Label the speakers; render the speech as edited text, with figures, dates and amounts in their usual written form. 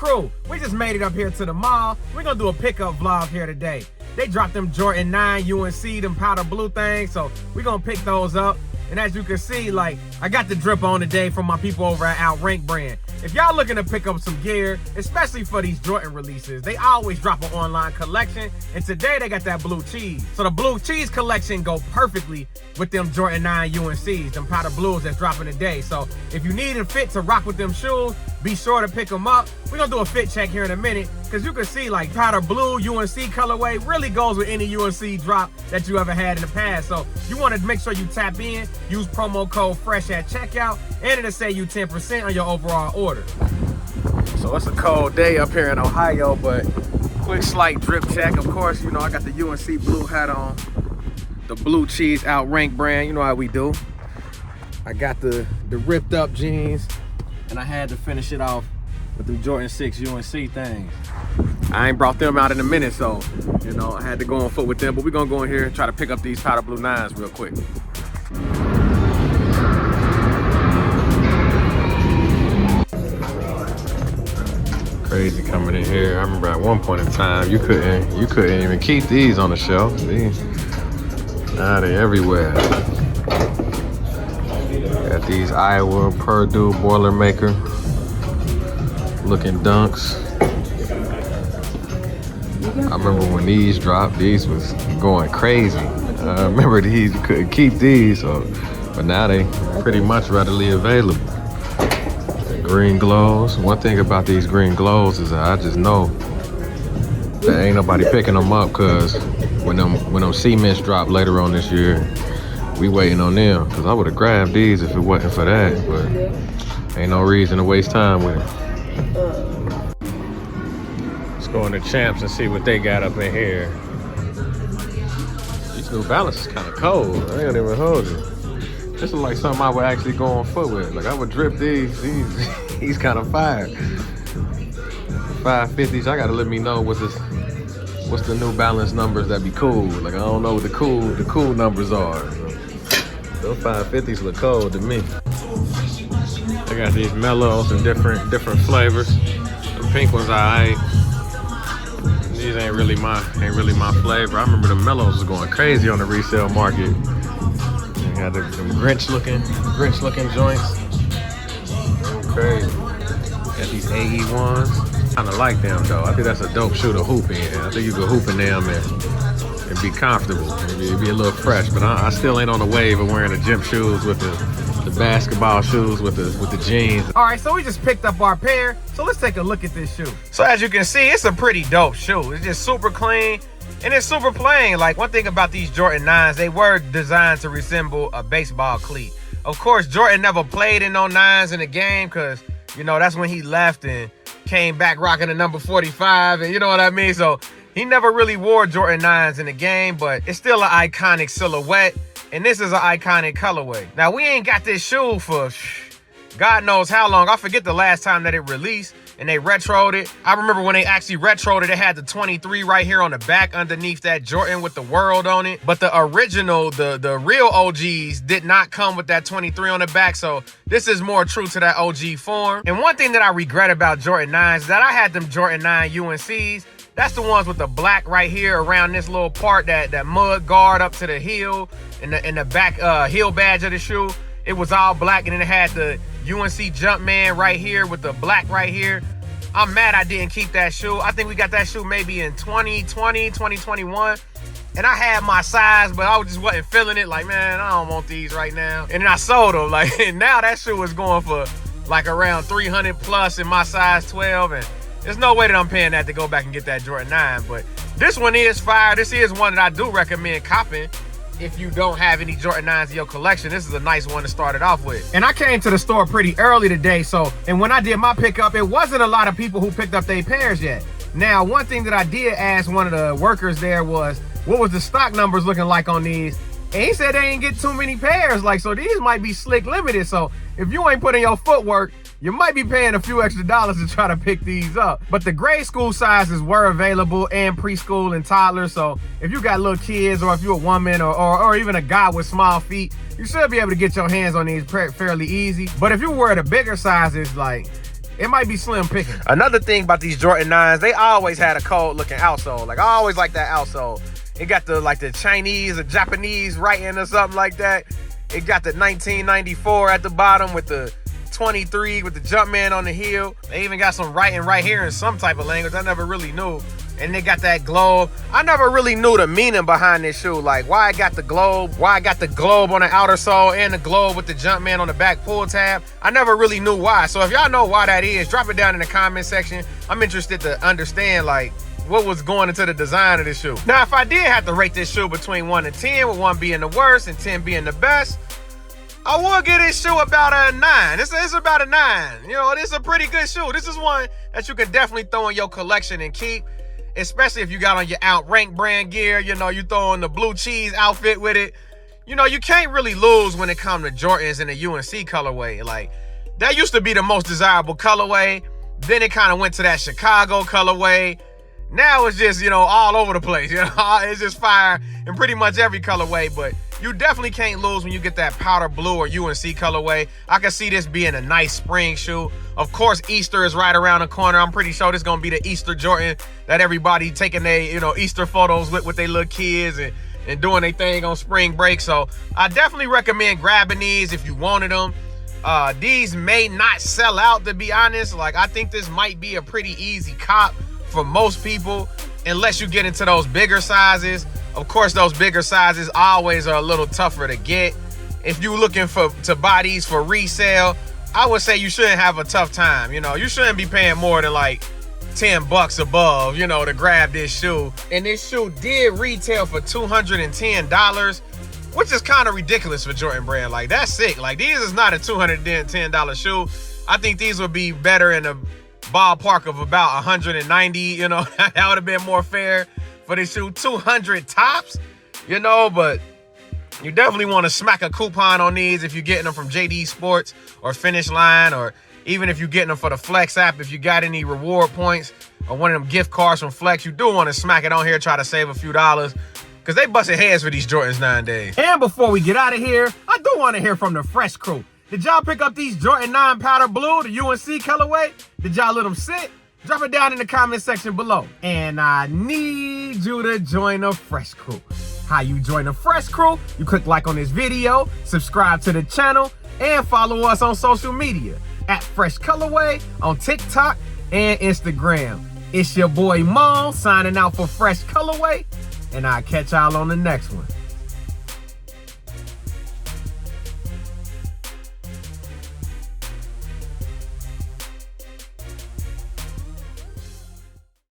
Speaker 1: crew, we just made it up here to the mall. We're gonna do a pickup vlog here today. They dropped them Jordan 9 UNC, them powder blue things, so we're gonna pick those up. And as you can see, like, I got the drip on today from my people over at Outrank brand. If y'all looking to pick up some gear, especially for these Jordan releases, they always drop an online collection, and today they got that blue cheese. So the blue cheese collection go perfectly with them Jordan 9 UNCs, them powder blues that's dropping today. So if you need a fit to rock with them shoes, be sure to pick them up. We're gonna do a fit check here in a minute, because you can see like powder blue UNC colorway really goes with any UNC drop that you ever had in the past. So you want to make sure you tap in, use promo code FRESH at checkout, and it'll save you 10% on your overall order. So it's a cold day up here in Ohio, but quick slight drip check. Of course, you know, I got the UNC blue hat on, the blue cheese Outrank brand, you know how we do. I got the ripped up jeans, and I had to finish it off with the Jordan 6 UNC things. I ain't brought them out in a minute, so, you know, I had to go on foot with them, but we're gonna go in here and try to pick up these powder blue 9s real quick. Crazy coming in here. I remember at one point in time, you couldn't even keep these on the shelf. Now they're everywhere. Got these Iowa Purdue Boilermaker looking dunks. I remember when these dropped, these was going crazy. I remember these, you couldn't keep these, but now they pretty much readily available. The green glows. One thing about these green glows is that I just know that ain't nobody picking them up, because when them cements drop later on this year, we waiting on them, because I would have grabbed these if it wasn't for that, but ain't no reason to waste time with it. Let's go into Champs and see what they got up in here. These New Balance is kind of cold. I ain't gonna even hold you. This is like something I would actually go on foot with. Like, I would drip these. He's kind of fire. 550s. I gotta let me know what's the New Balance numbers that be cool. Like, I don't know what the cool numbers are. Those 550s look cold to me. I got these mellows in different flavors. The pink ones alright. These ain't really my flavor. I remember the mellows was going crazy on the resale market. You had them Grinch looking joints. Crazy. Got these AE ones. Kinda like them though. I think that's a dope shoe to hoop in. I think you can hoop in them and be comfortable. It'd be a little fresh, but I still ain't on the wave of wearing the gym shoes with the basketball shoes with the jeans. All right, so we just picked up our pair. So let's take a look at this shoe. So as you can see, it's a pretty dope shoe. It's just super clean and it's super plain. Like, one thing about these Jordan 9s, they were designed to resemble a baseball cleat. Of course, Jordan never played in no 9s in the game, because, you know, that's when he left and came back rocking the number 45, and you know what I mean? So he never really wore Jordan 9s in the game, but it's still an iconic silhouette, and this is an iconic colorway. Now, we ain't got this shoe for God knows how long. I forget the last time that it released and they retroed it. I remember when they actually retroed it, it had the 23 right here on the back underneath that Jordan with the world on it. But the original, the real OGs did not come with that 23 on the back. So this is more true to that OG form. And one thing that I regret about Jordan 9s is that I had them Jordan 9 UNCs. That's the ones with the black right here around this little part, that mud guard up to the heel and the back heel badge of the shoe. It was all black, and then it had the UNC Jumpman right here with the black right here. I'm mad I didn't keep that shoe. I think we got that shoe maybe in 2020, 2021. And I had my size, but I just wasn't feeling it. Like, man, I don't want these right now. And then I sold them. Like, and now that shoe is going for like around 300 plus in my size 12. And there's no way that I'm paying that to go back and get that Jordan 9. But this one is fire. This is one that I do recommend copping. If you don't have any Jordan 9s in your collection, this is a nice one to start it off with. And I came to the store pretty early today, and when I did my pickup, it wasn't a lot of people who picked up their pairs yet. Now, one thing that I did ask one of the workers there was, what was the stock numbers looking like on these? And he said they ain't get too many pairs, like, so these might be slick limited. So if you ain't putting your footwork, you might be paying a few extra dollars to try to pick these up. But the grade school sizes were available, and preschool and toddlers. So if you got little kids, or if you're a woman or even a guy with small feet, you should be able to get your hands on these fairly easy. But if you wear the bigger sizes, like, It might be slim picking. Another thing about these Jordan 9s, they always had a cold looking outsole. Like, I always like that outsole. It got the Chinese or Japanese writing or something like that. It got the 1994 at the bottom with the 23 with the Jumpman on the heel. They even got some writing right here in some type of language I never really knew. And they got that globe. I never really knew the meaning behind this shoe. Like, why I got the globe, why I got the globe on the outer sole and the globe with the Jumpman on the back pull tab. I never really knew why. So if y'all know why that is, drop it down in the comment section. I'm interested to understand, like, what was going into the design of this shoe. Now, if I did have to rate this shoe between 1 and 10, with 1 being the worst and 10 being the best, I will give this shoe about a 9. It's about a 9. You know, it's a pretty good shoe. This is one that you can definitely throw in your collection and keep, especially if you got on your Outrank brand gear. You know, you throw on the blue cheese outfit with it. You know, you can't really lose when it comes to Jordans in the UNC colorway. Like, that used to be the most desirable colorway. Then it kind of went to that Chicago colorway. Now it's just, you know, all over the place. You know, it's just fire in pretty much every colorway. But you definitely can't lose when you get that powder blue or UNC colorway. I can see this being a nice spring shoe. Of course, Easter is right around the corner. I'm pretty sure this is going to be the Easter Jordan that everybody taking their, you know, Easter photos with their little kids and doing their thing on spring break. So I definitely recommend grabbing these if you wanted them. These may not sell out, to be honest. Like, I think this might be a pretty easy cop for most people, unless you get into those bigger sizes. Of course, those bigger sizes always are a little tougher to get. If you're looking to buy these for resale, I would say you shouldn't have a tough time. You know, you shouldn't be paying more than like 10 bucks above, you know, to grab this shoe. And this shoe did retail for $210, which is kind of ridiculous for Jordan Brand. Like, that's sick. Like, these is not a $210 shoe. I think these would be better in a ballpark of about 190, you know. That would have been more fair for this shoe. 200 tops, you know, but you definitely want to smack a coupon on these if you're getting them from JD Sports or Finish Line, or even if you're getting them for the Flex app. If you got any reward points or one of them gift cards from Flex, you do want to smack it on here, try to save a few dollars, because they busting heads for these Jordans nowadays. And before we get out of here, I do want to hear from the Fresh crew. Did y'all pick up these Jordan 9 powder blue, the UNC colorway? Did y'all let them sit? Drop it down in the comment section below. And I need you to join the Fresh crew. How you join the Fresh crew? You click like on this video, subscribe to the channel, and follow us on social media at Fresh Colorway on TikTok and Instagram. It's your boy Mo signing out for Fresh Colorway, and I'll catch y'all on the next one.